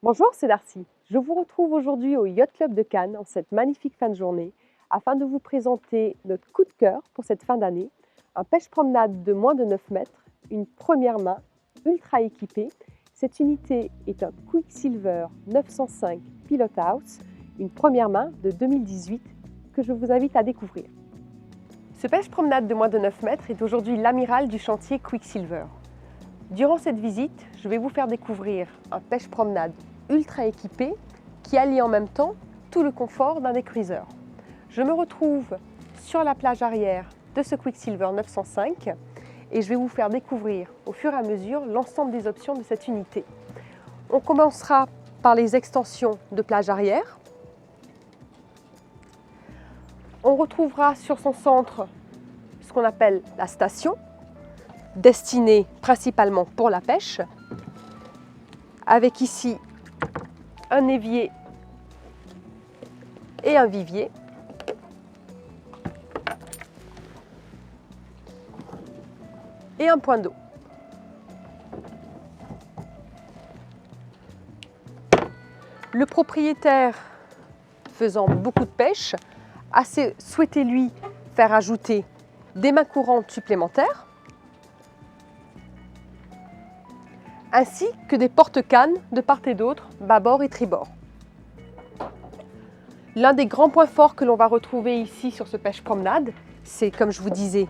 Bonjour, c'est Darcy. Je vous retrouve aujourd'hui au Yacht Club de Cannes en cette magnifique fin de journée afin de vous présenter notre coup de cœur pour cette fin d'année, un pêche-promenade de moins de 9 mètres, une première main ultra équipée. Cette unité est un Quicksilver 905 Pilot House, une première main de 2018 que je vous invite à découvrir. Ce pêche-promenade de moins de 9 mètres est aujourd'hui l'amiral du chantier Quicksilver. Durant cette visite, je vais vous faire découvrir un pêche-promenade ultra équipé qui allie en même temps tout le confort d'un des cruisers. Je me retrouve sur la plage arrière de ce Quicksilver 905 et je vais vous faire découvrir au fur et à mesure l'ensemble des options de cette unité. On commencera par les extensions de plage arrière. On retrouvera sur son centre ce qu'on appelle la station, destinée principalement pour la pêche, avec ici un évier et un vivier. Et un point d'eau. Le propriétaire, faisant beaucoup de pêche, a souhaité lui faire ajouter des mains courantes supplémentaires, ainsi que des porte-cannes de part et d'autre, bâbord et tribord. L'un des grands points forts que l'on va retrouver ici sur ce pêche-promenade, c'est, comme je vous disais,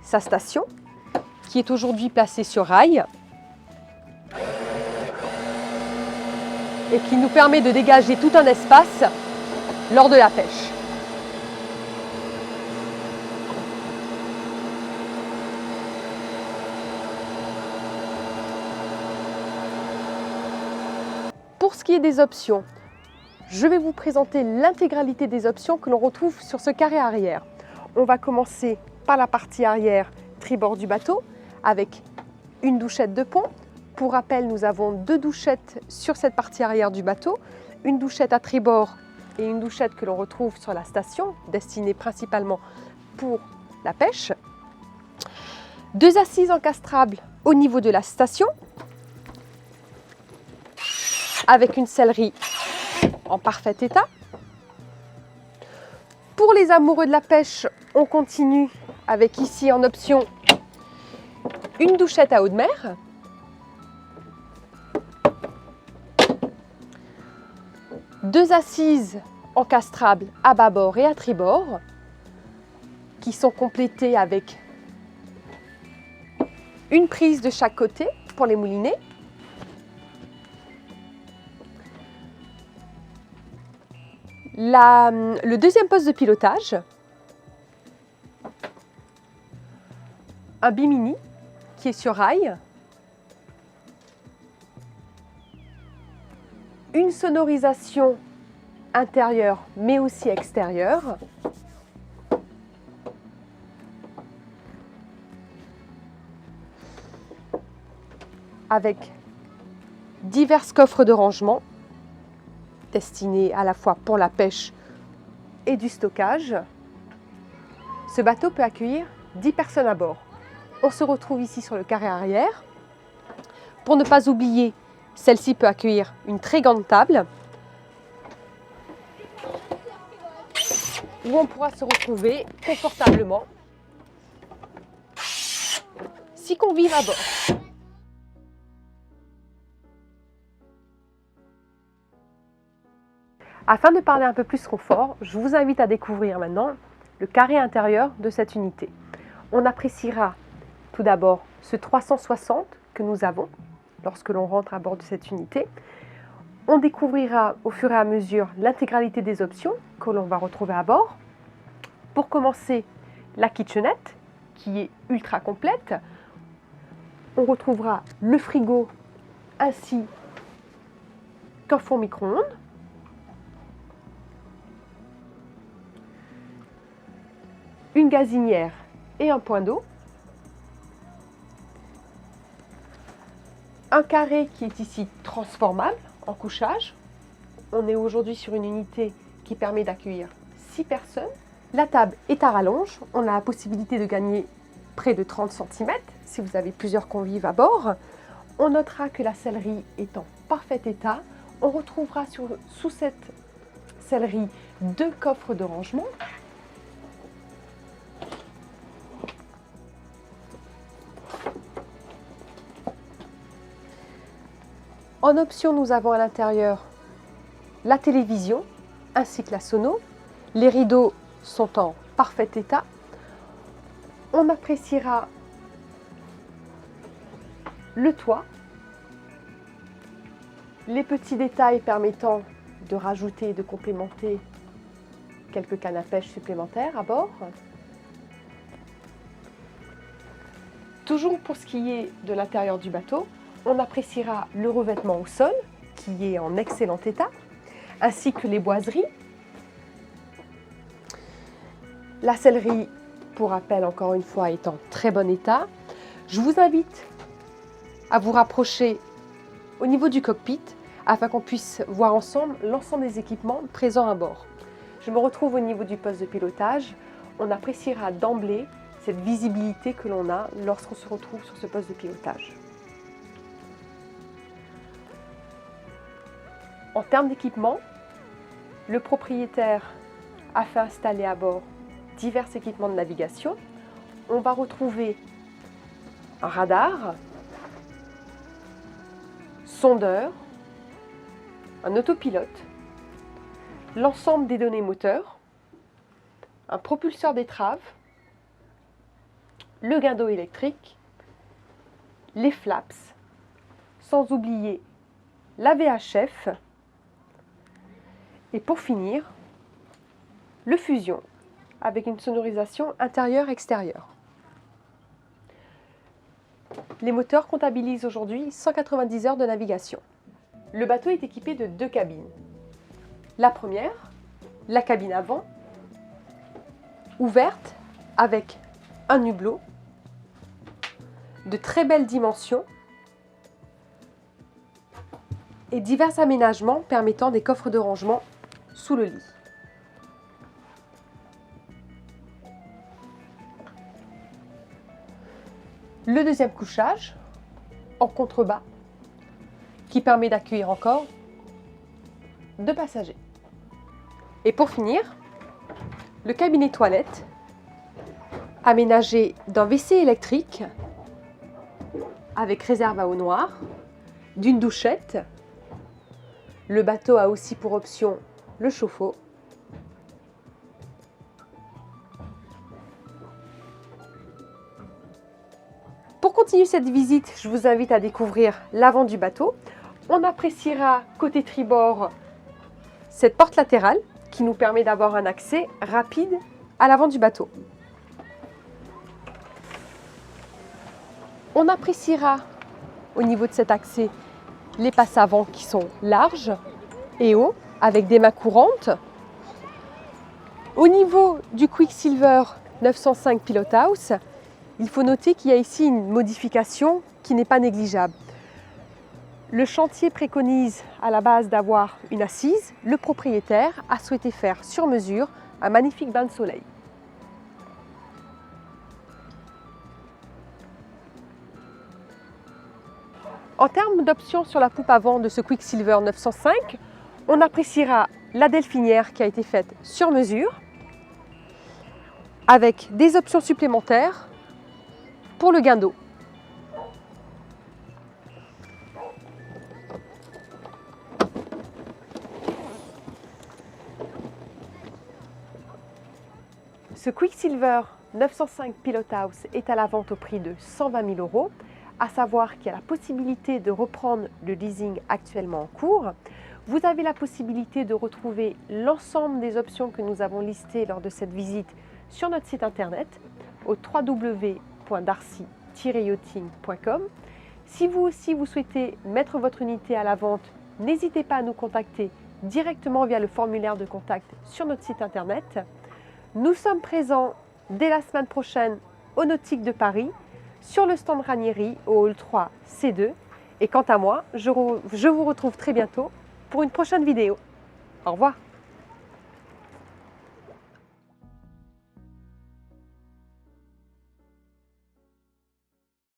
sa station, qui est aujourd'hui placée sur rail et qui nous permet de dégager tout un espace lors de la pêche. Pour ce qui est des options, je vais vous présenter l'intégralité des options que l'on retrouve sur ce carré arrière. On va commencer par la partie arrière tribord du bateau avec une douchette de pont. Pour rappel, nous avons deux douchettes sur cette partie arrière du bateau, une douchette à tribord et une douchette que l'on retrouve sur la station, destinée principalement pour la pêche. Deux assises encastrables au niveau de la station, avec une sellerie en parfait état. Pour les amoureux de la pêche, on continue avec ici en option une douchette à eau de mer, deux assises encastrables à bâbord et à tribord qui sont complétées avec une prise de chaque côté pour les moulinets, le deuxième poste de pilotage, un bimini qui est sur rail, une sonorisation intérieure mais aussi extérieure, avec divers coffres de rangement destinés à la fois pour la pêche et du stockage. Ce bateau peut accueillir 10 personnes à bord. On se retrouve ici sur le carré arrière. Pour ne pas oublier, celle-ci peut accueillir une très grande table où on pourra se retrouver confortablement 6 convives à bord. Afin de parler un peu plus confort, je vous invite à découvrir maintenant le carré intérieur de cette unité. On appréciera tout d'abord ce 360 que nous avons lorsque l'on rentre à bord de cette unité. On découvrira au fur et à mesure l'intégralité des options que l'on va retrouver à bord. Pour commencer, la kitchenette qui est ultra complète. On retrouvera le frigo ainsi qu'un four micro-ondes. Une gazinière et un point d'eau. Un carré qui est ici transformable en couchage. On est aujourd'hui sur une unité qui permet d'accueillir 6 personnes. La table est à rallonge. On a la possibilité de gagner près de 30 cm si vous avez plusieurs convives à bord. On notera que la sellerie est en parfait état. On retrouvera sous cette sellerie 2 coffres de rangement. En option, nous avons à l'intérieur la télévision ainsi que la sono. Les rideaux sont en parfait état. On appréciera le toit, les petits détails permettant de rajouter et de complémenter quelques cannes à pêche supplémentaires à bord. Toujours pour ce qui est de l'intérieur du bateau, on appréciera le revêtement au sol qui est en excellent état, ainsi que les boiseries. La sellerie, pour rappel encore une fois, est en très bon état. Je vous invite à vous rapprocher au niveau du cockpit afin qu'on puisse voir ensemble l'ensemble des équipements présents à bord. Je me retrouve au niveau du poste de pilotage. On appréciera d'emblée cette visibilité que l'on a lorsqu'on se retrouve sur ce poste de pilotage. En termes d'équipement, le propriétaire a fait installer à bord divers équipements de navigation. On va retrouver un radar, sondeur, un autopilote, l'ensemble des données moteurs, un propulseur d'étrave, le guindeau électrique, les flaps, sans oublier la VHF et pour finir, le Fusion avec une sonorisation intérieure-extérieure. Les moteurs comptabilisent aujourd'hui 190 heures de navigation. Le bateau est équipé de 2 cabines. La première, la cabine avant, ouverte avec un hublot de très belles dimensions et divers aménagements permettant des coffres de rangement sous le lit. Le deuxième couchage en contrebas qui permet d'accueillir encore 2 passagers. Et pour finir, le cabinet toilette aménagé d'un WC électrique avec réserve à eau noire, d'une douchette. Le bateau a aussi pour option le chauffe-eau. Pour continuer cette visite, je vous invite à découvrir l'avant du bateau. On appréciera côté tribord cette porte latérale qui nous permet d'avoir un accès rapide à l'avant du bateau. On appréciera au niveau de cet accès les passes avant qui sont larges et hauts avec des mains courantes. Au niveau du Quicksilver 905 Pilot House, il faut noter qu'il y a ici une modification qui n'est pas négligeable. Le chantier préconise à la base d'avoir une assise. Le propriétaire a souhaité faire sur mesure un magnifique bain de soleil. En termes d'options sur la poupe avant de ce Quicksilver 905, on appréciera la delphinière qui a été faite sur mesure avec des options supplémentaires pour le guindeau. Ce Quicksilver 905 Pilot House est à la vente au prix de 120 000 €, à savoir qu'il y a la possibilité de reprendre le leasing actuellement en cours. Vous avez la possibilité de retrouver l'ensemble des options que nous avons listées lors de cette visite sur notre site internet au www.darcy-yachting.com. Si vous aussi vous souhaitez mettre votre unité à la vente, n'hésitez pas à nous contacter directement via le formulaire de contact sur notre site internet. Nous sommes présents dès la semaine prochaine au Nautique de Paris, sur le stand Ranieri au hall 3 C2. Et quant à moi, je vous retrouve très bientôt pour une prochaine vidéo. Au revoir.